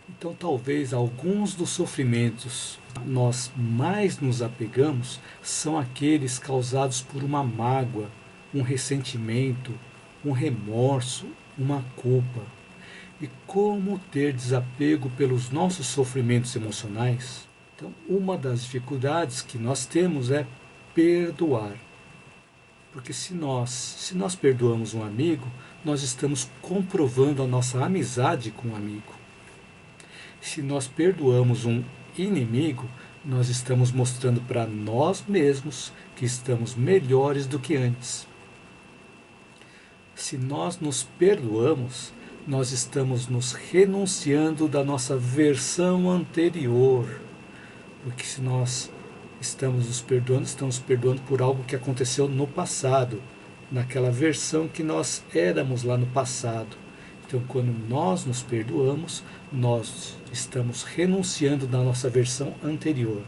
Então, talvez alguns dos sofrimentos nós mais nos apegamos são aqueles causados por uma mágoa, um ressentimento, um remorso, uma culpa. E como ter desapego pelos nossos sofrimentos emocionais? Então, uma das dificuldades que nós temos é perdoar. Porque se nós perdoamos um amigo, nós estamos comprovando a nossa amizade com o amigo. Se nós perdoamos um inimigo, nós estamos mostrando para nós mesmos que estamos melhores do que antes. Se nós nos perdoamos, nós estamos nos renunciando da nossa versão anterior. Porque se nós estamos perdoando por algo que aconteceu no passado, naquela versão que nós éramos lá no passado. Então, quando nós nos perdoamos, nós estamos renunciando da nossa versão anterior.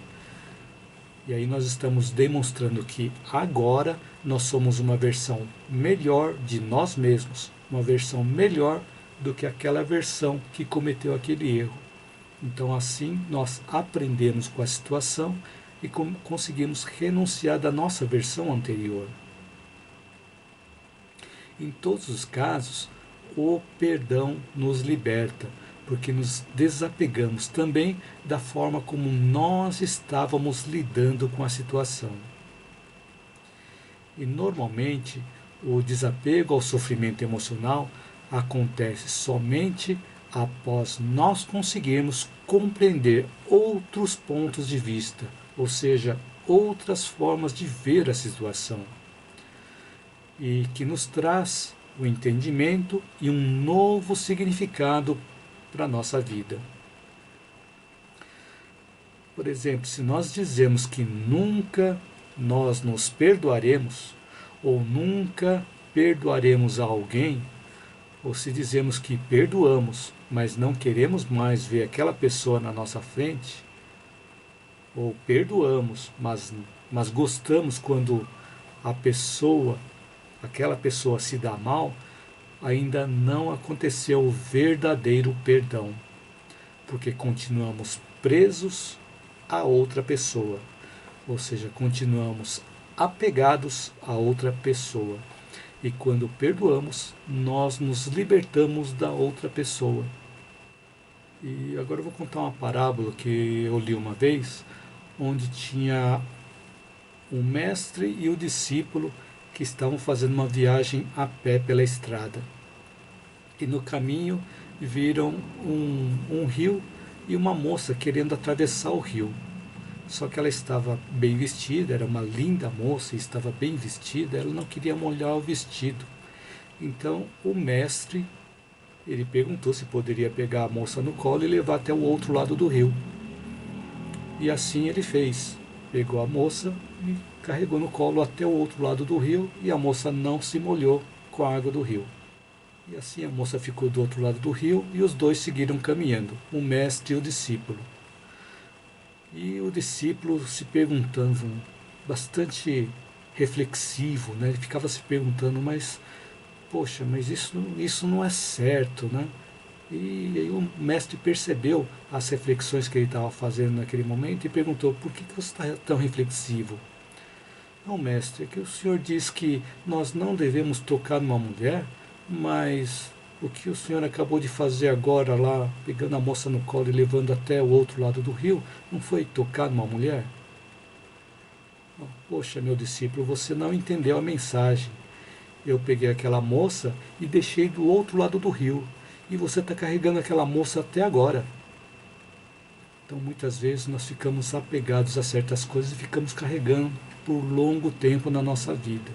E aí nós estamos demonstrando que agora nós somos uma versão melhor de nós mesmos, uma versão melhor do que aquela versão que cometeu aquele erro. Então assim nós aprendemos com a situação e conseguimos renunciar da nossa versão anterior. Em todos os casos, o perdão nos liberta, porque nos desapegamos também da forma como nós estávamos lidando com a situação. E normalmente o desapego ao sofrimento emocional acontece somente após nós conseguirmos compreender outros pontos de vista, ou seja, outras formas de ver a situação, e que nos traz o entendimento e um novo significado para a nossa vida. Por exemplo, se nós dizemos que nunca nós nos perdoaremos, ou nunca perdoaremos a alguém, ou se dizemos que perdoamos, mas não queremos mais ver aquela pessoa na nossa frente, ou perdoamos, mas gostamos quando aquela pessoa se dá mal, ainda não aconteceu o verdadeiro perdão, porque continuamos presos a outra pessoa, ou seja, continuamos apegados a outra pessoa. E quando perdoamos, nós nos libertamos da outra pessoa. E agora eu vou contar uma parábola que eu li uma vez, onde tinha um mestre e o discípulo que estavam fazendo uma viagem a pé pela estrada. E no caminho viram um rio e uma moça querendo atravessar o rio. Só que ela estava bem vestida, era uma linda moça e estava bem vestida, ela não queria molhar o vestido. Então o mestre, ele perguntou se poderia pegar a moça no colo e levar até o outro lado do rio. E assim ele fez. Pegou a moça e carregou no colo até o outro lado do rio, e a moça não se molhou com a água do rio. E assim a moça ficou do outro lado do rio e os dois seguiram caminhando, o mestre e o discípulo. E o discípulo se perguntando, bastante reflexivo, né? Ele ficava se perguntando, mas isso não é certo, né? E aí o mestre percebeu as reflexões que ele estava fazendo naquele momento e perguntou: por que você está tão reflexivo? Não, mestre, é que o senhor diz que nós não devemos tocar numa mulher, mas o que o senhor acabou de fazer agora lá, pegando a moça no colo e levando até o outro lado do rio, não foi tocar numa mulher? Poxa, meu discípulo, você não entendeu a mensagem. Eu peguei aquela moça e deixei do outro lado do rio, e você está carregando aquela moça até agora. Então muitas vezes nós ficamos apegados a certas coisas e ficamos carregando por longo tempo na nossa vida.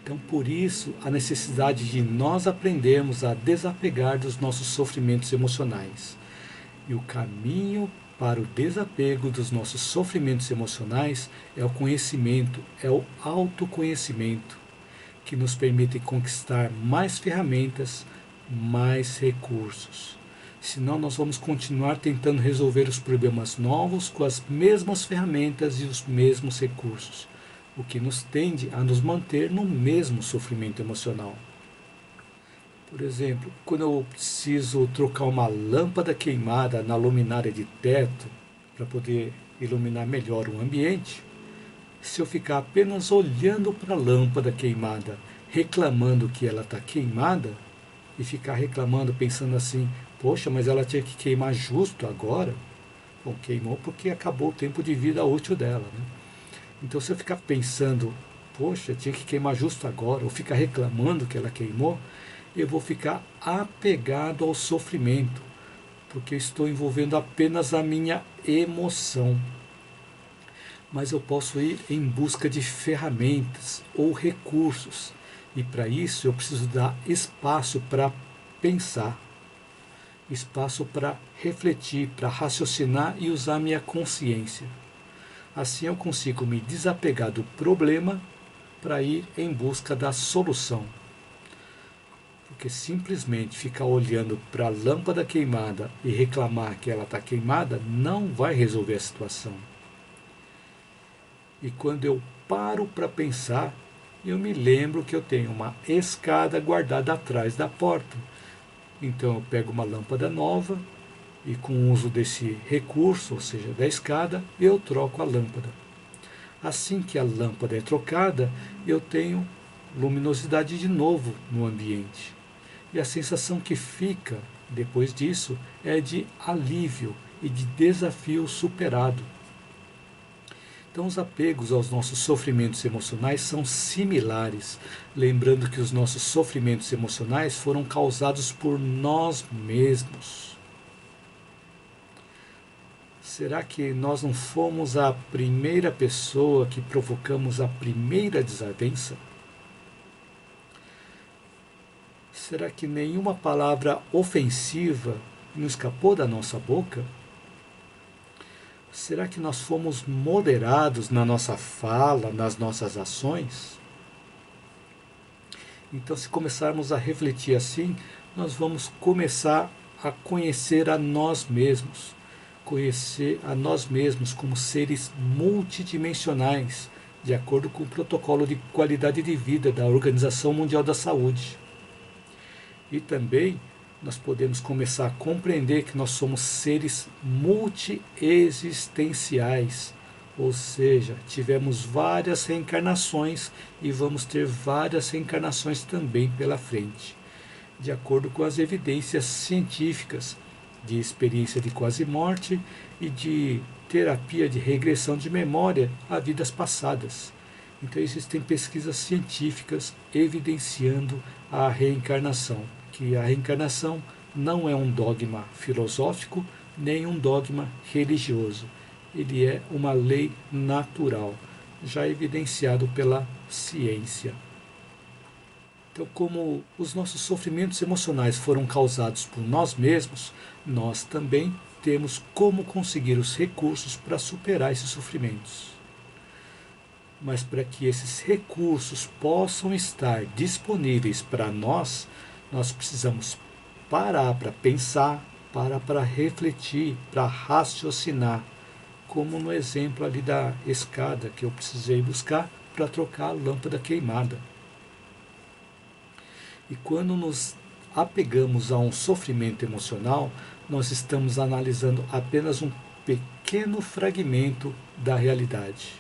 Então, por isso, a necessidade de nós aprendermos a desapegar dos nossos sofrimentos emocionais. E o caminho para o desapego dos nossos sofrimentos emocionais é o conhecimento, é o autoconhecimento, que nos permite conquistar mais ferramentas, mais recursos. Senão nós vamos continuar tentando resolver os problemas novos com as mesmas ferramentas e os mesmos recursos, o que nos tende a nos manter no mesmo sofrimento emocional. Por exemplo, quando eu preciso trocar uma lâmpada queimada na luminária de teto para poder iluminar melhor o ambiente, se eu ficar apenas olhando para a lâmpada queimada, reclamando que ela está queimada, e ficar reclamando, pensando assim, poxa, mas ela tinha que queimar justo agora. Bom, queimou porque acabou o tempo de vida útil dela, né? Então, se eu ficar pensando, poxa, tinha que queimar justo agora, ou ficar reclamando que ela queimou, eu vou ficar apegado ao sofrimento, porque eu estou envolvendo apenas a minha emoção. Mas eu posso ir em busca de ferramentas ou recursos, e para isso eu preciso dar espaço para pensar, espaço para refletir, para raciocinar e usar minha consciência. Assim eu consigo me desapegar do problema para ir em busca da solução. Porque simplesmente ficar olhando para a lâmpada queimada e reclamar que ela está queimada não vai resolver a situação. E quando eu paro para pensar, eu me lembro que eu tenho uma escada guardada atrás da porta. Então eu pego uma lâmpada nova e com o uso desse recurso, ou seja, da escada, eu troco a lâmpada. Assim que a lâmpada é trocada, eu tenho luminosidade de novo no ambiente. E a sensação que fica depois disso é de alívio e de desafio superado. Então, os apegos aos nossos sofrimentos emocionais são similares, lembrando que os nossos sofrimentos emocionais foram causados por nós mesmos. Será que nós não fomos a primeira pessoa que provocamos a primeira desavença? Será que nenhuma palavra ofensiva não escapou da nossa boca? Será que nós fomos moderados na nossa fala, nas nossas ações? Então, se começarmos a refletir assim, nós vamos começar a conhecer a nós mesmos. Conhecer a nós mesmos como seres multidimensionais, de acordo com o protocolo de qualidade de vida da Organização Mundial da Saúde. E também nós podemos começar a compreender que nós somos seres multiexistenciais, ou seja, tivemos várias reencarnações e vamos ter várias reencarnações também pela frente, de acordo com as evidências científicas de experiência de quase morte e de terapia de regressão de memória a vidas passadas. Então existem pesquisas científicas evidenciando a reencarnação, que a reencarnação não é um dogma filosófico nem um dogma religioso. Ele é uma lei natural, já evidenciado pela ciência. Então, como os nossos sofrimentos emocionais foram causados por nós mesmos, nós também temos como conseguir os recursos para superar esses sofrimentos. Mas para que esses recursos possam estar disponíveis para nós, nós precisamos parar para pensar, parar para refletir, para raciocinar, como no exemplo ali da escada que eu precisei buscar para trocar a lâmpada queimada. E quando nos apegamos a um sofrimento emocional, nós estamos analisando apenas um pequeno fragmento da realidade.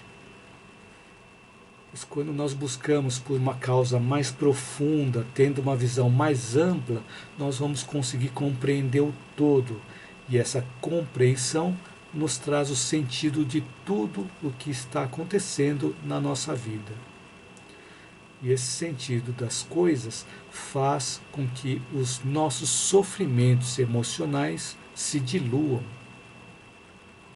Mas quando nós buscamos por uma causa mais profunda, tendo uma visão mais ampla, nós vamos conseguir compreender o todo. E essa compreensão nos traz o sentido de tudo o que está acontecendo na nossa vida. E esse sentido das coisas faz com que os nossos sofrimentos emocionais se diluam.